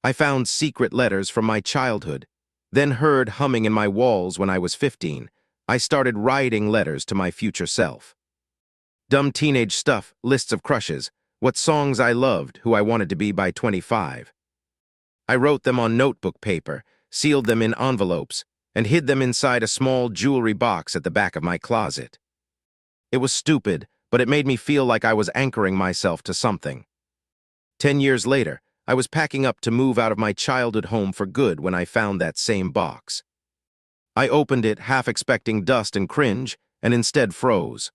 I found secret letters from my childhood, then heard humming in my walls when I was 15. I started writing letters to my future self. Dumb teenage stuff, lists of crushes, what songs I loved, who I wanted to be by 25. I wrote them on notebook paper, sealed them in envelopes, and hid them inside a small jewelry box at the back of my closet. It was stupid, but it made me feel like I was anchoring myself to something. 10 years later, I was packing up to move out of my childhood home for good when I found that same box. I opened it half expecting dust and cringe, and instead froze.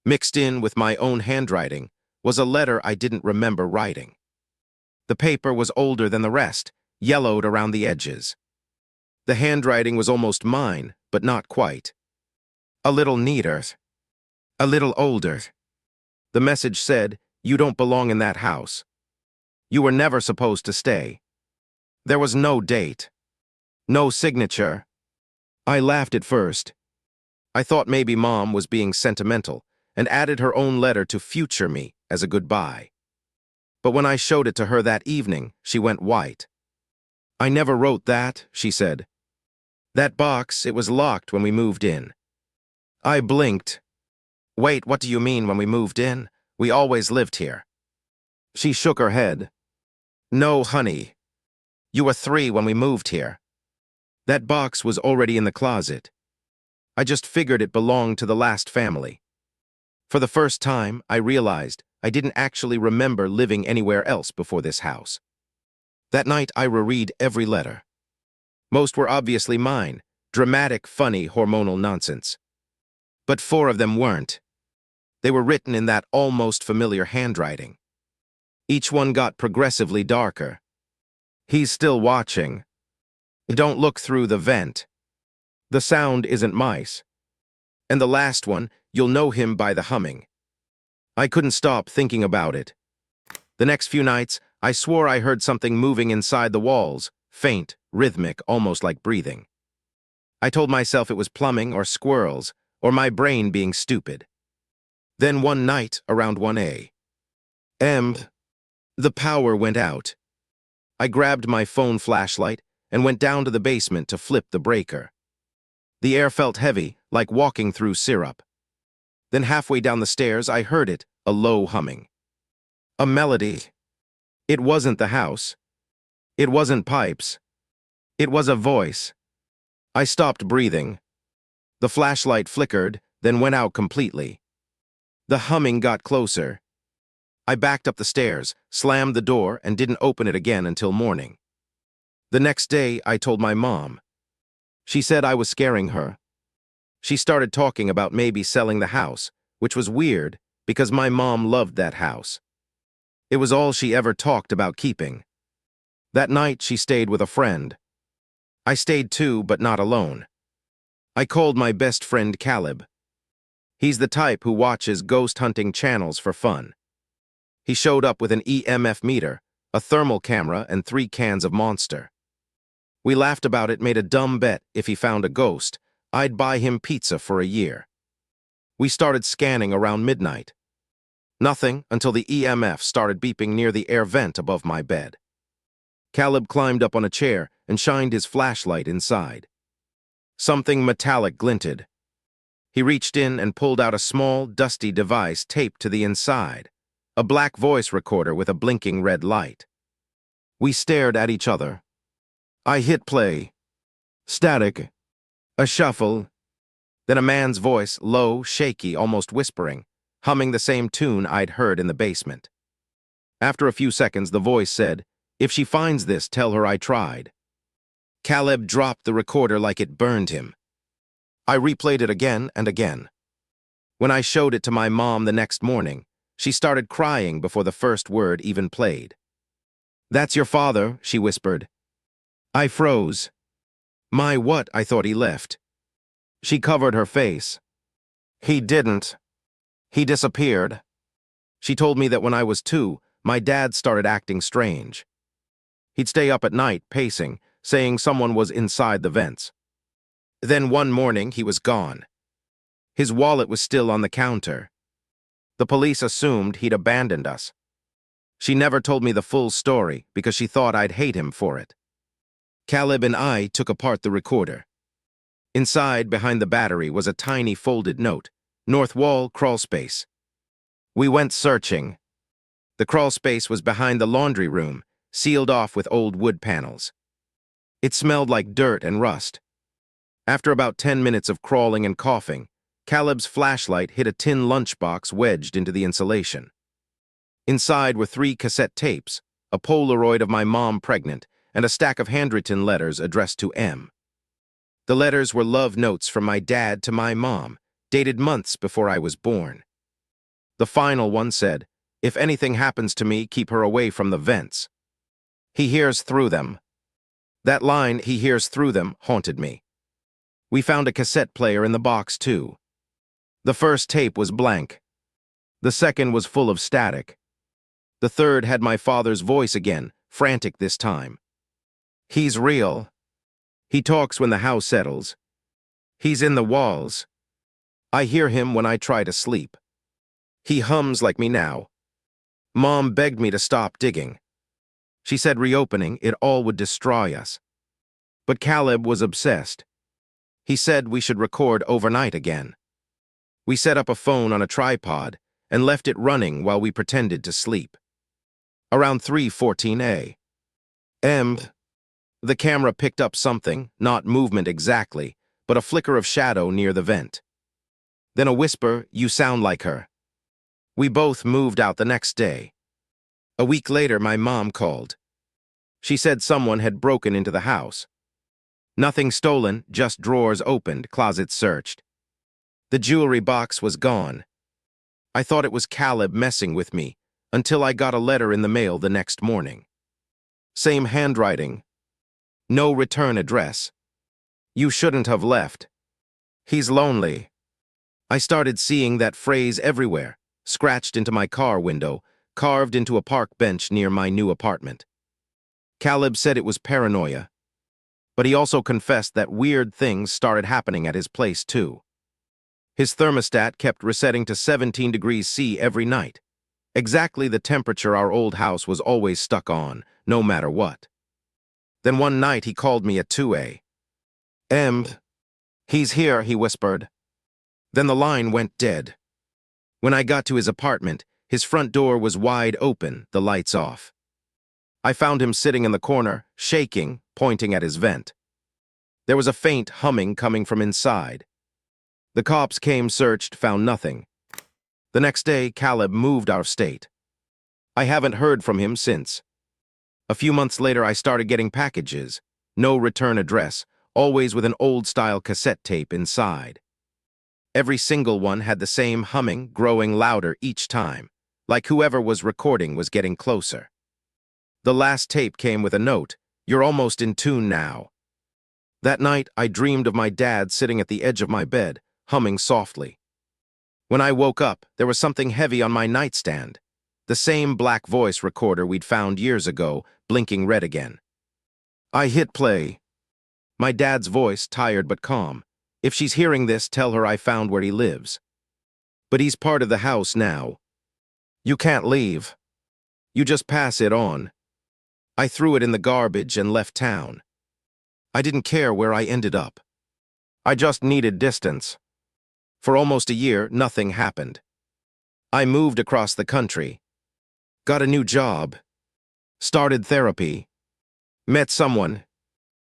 Mixed in with my own handwriting was a letter I didn't remember writing. The paper was older than the rest, yellowed around the edges. The handwriting was almost mine, but not quite. A little neater. A little older. The message said, "You don't belong in that house. You were never supposed to stay." There was no date. No signature. I laughed at first. I thought maybe Mom was being sentimental and added her own letter to future me as a goodbye. But when I showed it to her that evening, she went white. "I never wrote that," she said. "That box, it was locked when we moved in." I blinked. "Wait, what do you mean when we moved in? We always lived here." She shook her head. "No, honey. You were 3 when we moved here. That box was already in the closet. I just figured it belonged to the last family." For the first time, I realized I didn't actually remember living anywhere else before this house. That night, I reread every letter. Most were obviously mine, dramatic, funny, hormonal nonsense. But 4 of them weren't. They were written in that almost familiar handwriting. Each one got progressively darker. "He's still watching. Don't look through the vent. The sound isn't mice." And the last one, "You'll know him by the humming." I couldn't stop thinking about it. The next few nights, I swore I heard something moving inside the walls, faint, rhythmic, almost like breathing. I told myself it was plumbing or squirrels, or my brain being stupid. Then one night, around 1 a.m., the power went out. I grabbed my phone flashlight and went down to the basement to flip the breaker. The air felt heavy, like walking through syrup. Then halfway down the stairs, I heard it, a low humming. A melody. It wasn't the house. It wasn't pipes. It was a voice. I stopped breathing. The flashlight flickered, then went out completely. The humming got closer. I backed up the stairs, slammed the door, and didn't open it again until morning. The next day, I told my mom. She said I was scaring her. She started talking about maybe selling the house, which was weird because my mom loved that house. It was all she ever talked about keeping. That night, she stayed with a friend. I stayed too, but not alone. I called my best friend Caleb. He's the type who watches ghost hunting channels for fun. He showed up with an EMF meter, a thermal camera, and 3 cans of Monster. We laughed about it, made a dumb bet if he found a ghost, I'd buy him pizza for a year. We started scanning around midnight. Nothing until the EMF started beeping near the air vent above my bed. Caleb climbed up on a chair and shined his flashlight inside. Something metallic glinted. He reached in and pulled out a small, dusty device taped to the inside, a black voice recorder with a blinking red light. We stared at each other. I hit play. Static. A shuffle. Then a man's voice, low, shaky, almost whispering, humming the same tune I'd heard in the basement. After a few seconds, the voice said, "If she finds this, tell her I tried." Caleb dropped the recorder like it burned him. I replayed it again and again. When I showed it to my mom the next morning, she started crying before the first word even played. "That's your father," she whispered. I froze. My what? I thought he left. She covered her face. He didn't. He disappeared. She told me that when I was 2, my dad started acting strange. He'd stay up at night, pacing, saying someone was inside the vents. Then one morning, he was gone. His wallet was still on the counter. The police assumed he'd abandoned us. She never told me the full story because she thought I'd hate him for it. Caleb and I took apart the recorder. Inside, behind the battery, was a tiny folded note. North wall, crawl space. We went searching. The crawl space was behind the laundry room, sealed off with old wood panels. It smelled like dirt and rust. After about 10 minutes of crawling and coughing, Caleb's flashlight hit a tin lunchbox wedged into the insulation. Inside were 3 cassette tapes, a Polaroid of my mom pregnant, and a stack of handwritten letters addressed to M. The letters were love notes from my dad to my mom, dated months before I was born. The final one said, "If anything happens to me, keep her away from the vents. He hears through them." That line, "he hears through them," haunted me. We found a cassette player in the box, too. The first tape was blank. The second was full of static. The third had my father's voice again, frantic this time. "He's real. He talks when the house settles. He's in the walls. I hear him when I try to sleep. He hums like me now. Mom begged me to stop digging. She said reopening it all would destroy us. But Caleb was obsessed. He said we should record overnight again. We set up a phone on a tripod and left it running while we pretended to sleep. Around 3:14 a.m., the camera picked up something, not movement exactly, but a flicker of shadow near the vent. Then a whisper, "You sound like her." We both moved out the next day. A week later, my mom called. She said someone had broken into the house. Nothing stolen, just drawers opened, closets searched. The jewelry box was gone. I thought it was Caleb messing with me, until I got a letter in the mail the next morning. Same handwriting. No return address. "You shouldn't have left. He's lonely." I started seeing that phrase everywhere, scratched into my car window, carved into a park bench near my new apartment. Caleb said it was paranoia, but he also confessed that weird things started happening at his place too. His thermostat kept resetting to 17 degrees C every night, exactly the temperature our old house was always stuck on, no matter what. Then one night he called me at 2 a.m. "He's here," he whispered. Then the line went dead. When I got to his apartment, his front door was wide open, the lights off. I found him sitting in the corner, shaking, pointing at his vent. There was a faint humming coming from inside. The cops came, searched, found nothing. The next day, Caleb moved out of state. I haven't heard from him since. A few months later, I started getting packages. No return address, always with an old-style cassette tape inside. Every single one had the same humming, growing louder each time, like whoever was recording was getting closer. The last tape came with a note, "You're almost in tune now." That night, I dreamed of my dad sitting at the edge of my bed, humming softly. When I woke up, there was something heavy on my nightstand. The same black voice recorder we'd found years ago, blinking red again. I hit play. My dad's voice, tired but calm. "If she's hearing this, tell her I found where he lives. But he's part of the house now. You can't leave. You just pass it on." I threw it in the garbage and left town. I didn't care where I ended up. I just needed distance. For almost a year, nothing happened. I moved across the country, got a new job, started therapy, met someone.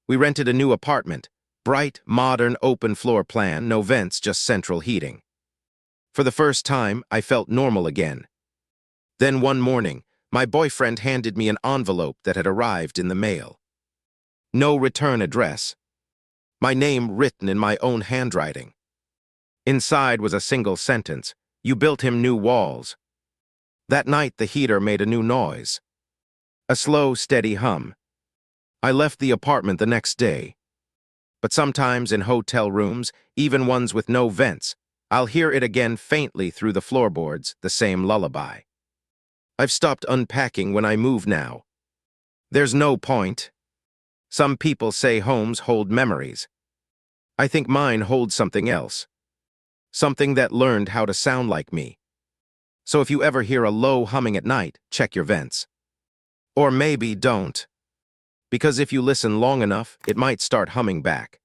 We rented a new apartment, bright, modern, open floor plan, no vents, just central heating. For the first time, I felt normal again. Then one morning, my boyfriend handed me an envelope that had arrived in the mail. No return address. My name written in my own handwriting. Inside was a single sentence, "You built him new walls." That night, the heater made a new noise. A slow, steady hum. I left the apartment the next day. But sometimes in hotel rooms, even ones with no vents, I'll hear it again faintly through the floorboards, the same lullaby. I've stopped unpacking when I move now. There's no point. Some people say homes hold memories. I think mine holds something else. Something that learned how to sound like me. So if you ever hear a low humming at night, check your vents. Or maybe don't. Because if you listen long enough, it might start humming back.